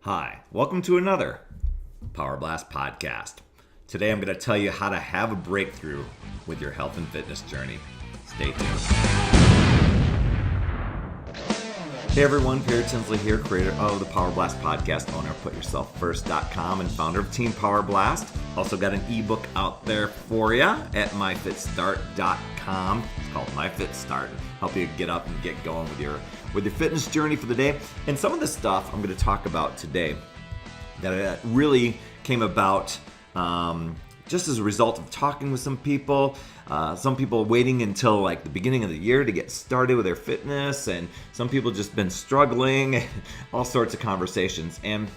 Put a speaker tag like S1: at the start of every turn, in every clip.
S1: Hi, welcome to another Power Blast podcast. Today I'm going to tell you how to have a breakthrough with your health and fitness journey. Stay tuned. Hey everyone, Tinsley here, creator of the Power Blast podcast, owner of PutYourselfFirst.com and founder of Team Power Blast. Also got an ebook out there for you at myfitstart.com. It's called My Fit Start. Help you get up and get going with your fitness journey for the day. And some of the stuff I'm going to talk about today that really came about just as a result of talking with some people waiting until like the beginning of the year to get started with their fitness, and some people just been struggling, all sorts of conversations. And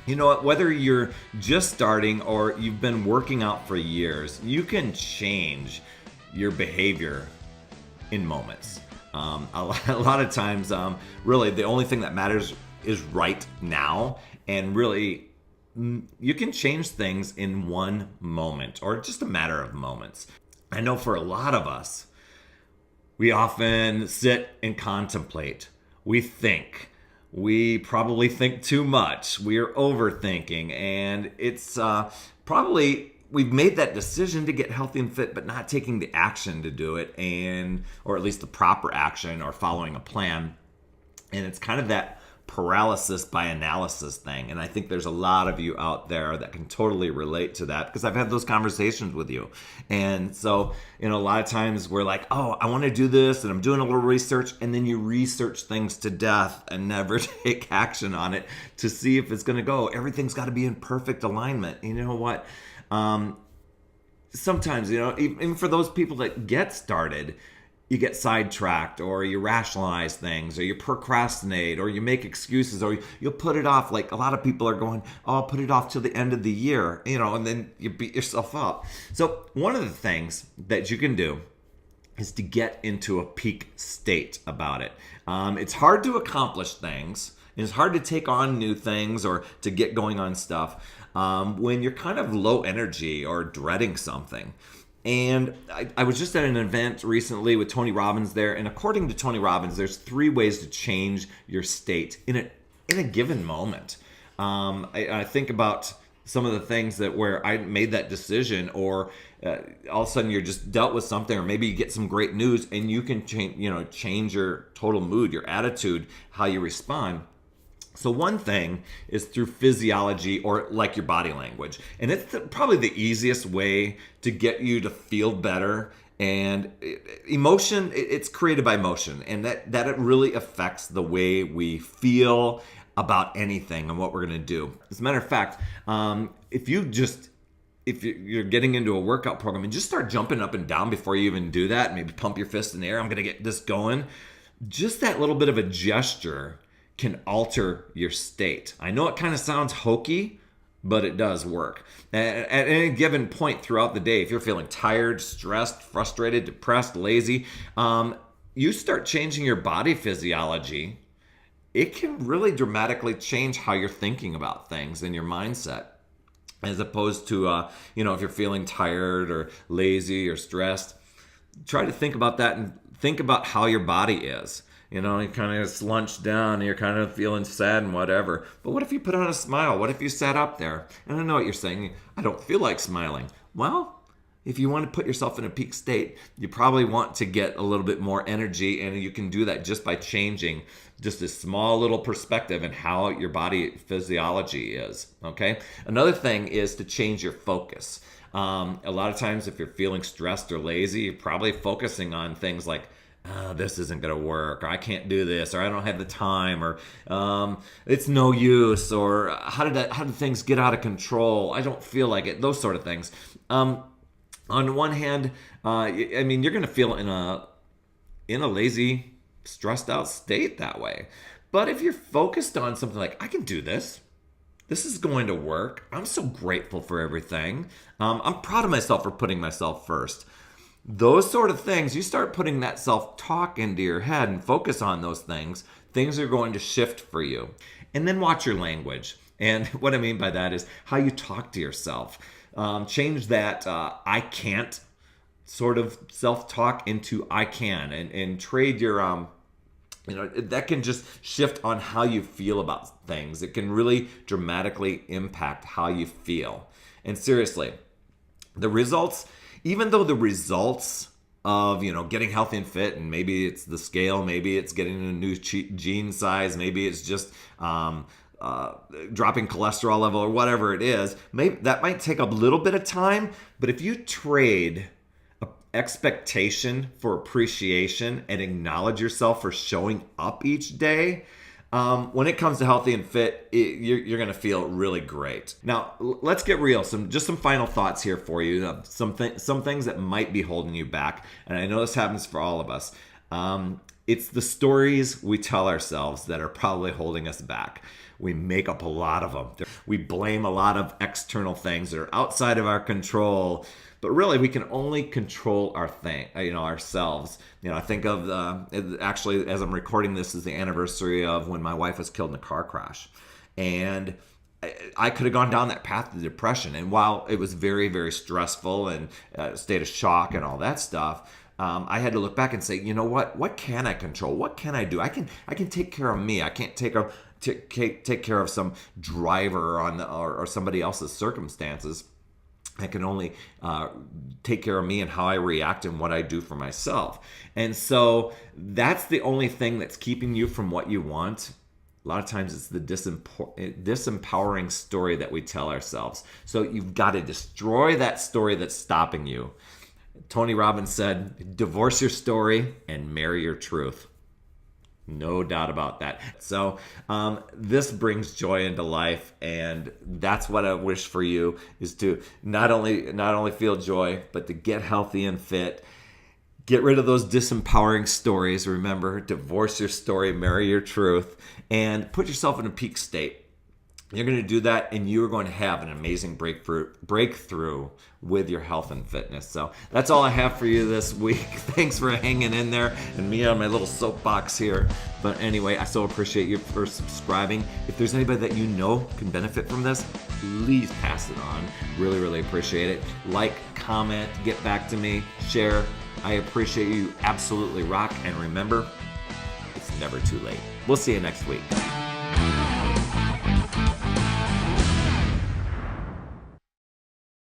S1: you know what, whether you're just starting or you've been working out for years, you can change your behavior in moments. A lot of times, really the only thing that matters is right now, and really you can change things in one moment or just a matter of moments. I know for a lot of us, we often sit and contemplate. We think. We probably think too much. We're overthinking, and it's probably we've made that decision to get healthy and fit, but not taking the action to do it, or at least the proper action or following a plan. And it's kind of that paralysis by analysis thing. And I think there's a lot of you out there that can totally relate to that, because I've had those conversations with you. And so, a lot of times we're like, oh, I want to do this, and I'm doing a little research, and then you research things to death and never take action on it to see if it's going to go. Everything's got to be in perfect alignment. You know what? Sometimes, even for those people that get started, you get sidetracked, or you rationalize things, or you procrastinate, or you make excuses, or you'll put it off. Like a lot of people are going, oh, I'll put it off till the end of the year, and then you beat yourself up. So one of the things that you can do is to get into a peak state about it. It's hard to accomplish things. It's hard to take on new things or to get going on stuff when you're kind of low energy or dreading something. And I was just at an event recently with Tony Robbins there, and according to Tony Robbins, there's 3 ways to change your state in a given moment. I think about some of the things that where I made that decision, or all of a sudden you're just dealt with something, or maybe you get some great news, and you can change your total mood, your attitude, how you respond. So one thing is through physiology, or like your body language. And it's probably the easiest way to get you to feel better. And emotion, it's created by motion. And that it really affects the way we feel about anything and what we're going to do. As a matter of fact, if you're getting into a workout program and just start jumping up and down before you even do that, maybe pump your fist in the air, I'm going to get this going. Just that little bit of a gesture can alter your state. I know it kind of sounds hokey, but it does work. At any given point throughout the day, if you're feeling tired, stressed, frustrated, depressed, lazy, you start changing your body physiology, it can really dramatically change how you're thinking about things and your mindset. As opposed to, if you're feeling tired or lazy or stressed, try to think about that and think about how your body is. You kind of slunched down and you're kind of feeling sad and whatever. But what if you put on a smile? What if you sat up there? And I know what you're saying. I don't feel like smiling. Well, if you want to put yourself in a peak state, you probably want to get a little bit more energy. And you can do that just by changing just a small little perspective in how your body physiology is. Okay. Another thing is to change your focus. A lot of times if you're feeling stressed or lazy, you're probably focusing on things like, this isn't going to work, or I can't do this, or I don't have the time, or it's no use, or how did things get out of control? I don't feel like it. Those sort of things. On one hand, you're going to feel in a lazy, stressed out state that way. But if you're focused on something like, I can do this. This is going to work. I'm so grateful for everything. I'm proud of myself for putting myself first. Those sort of things, you start putting that self-talk into your head and focus on those things are going to shift for you. And then watch your language. And what I mean by that is how you talk to yourself. Change that I can't sort of self-talk into I can, and trade your that can just shift on how you feel about things. It can really dramatically impact how you feel. And seriously, the results, even though the results of getting healthy and fit, and maybe it's the scale, maybe it's getting a new jean size, maybe it's just dropping cholesterol level or whatever it is, maybe that might take a little bit of time. But if you trade expectation for appreciation and acknowledge yourself for showing up each day, when it comes to healthy and fit, you're going to feel really great. Now, let's get real. Just some final thoughts here for you. Some things that might be holding you back. And I know this happens for all of us. It's the stories we tell ourselves that are probably holding us back. We make up a lot of them. We blame a lot of external things that are outside of our control. But really, we can only control ourselves. I think of actually, as I'm recording this, is the anniversary of when my wife was killed in a car crash, and I could have gone down that path of depression. And while it was very, very stressful and a state of shock and all that stuff, I had to look back and say, you know what? What can I control? What can I do? I can take care of me. I can't take care of some driver or somebody else's circumstances. I can only take care of me and how I react and what I do for myself. And so that's the only thing that's keeping you from what you want. A lot of times it's the disempowering story that we tell ourselves. So you've got to destroy that story that's stopping you. Tony Robbins said, divorce your story and marry your truth. No doubt about that. So this brings joy into life, and that's what I wish for you, is to not only feel joy, but to get healthy and fit. Get rid of those disempowering stories. Remember, divorce your story, marry your truth, and put yourself in a peak state. You're going to do that, and you're going to have an amazing breakthrough with your health and fitness. So that's all I have for you this week. Thanks for hanging in there and me on my little soapbox here. But anyway, I so appreciate you for subscribing. If there's anybody that can benefit from this, please pass it on. Really, really appreciate it. Like, comment, get back to me, share. I appreciate you. Absolutely rock. And remember, it's never too late. We'll see you next week.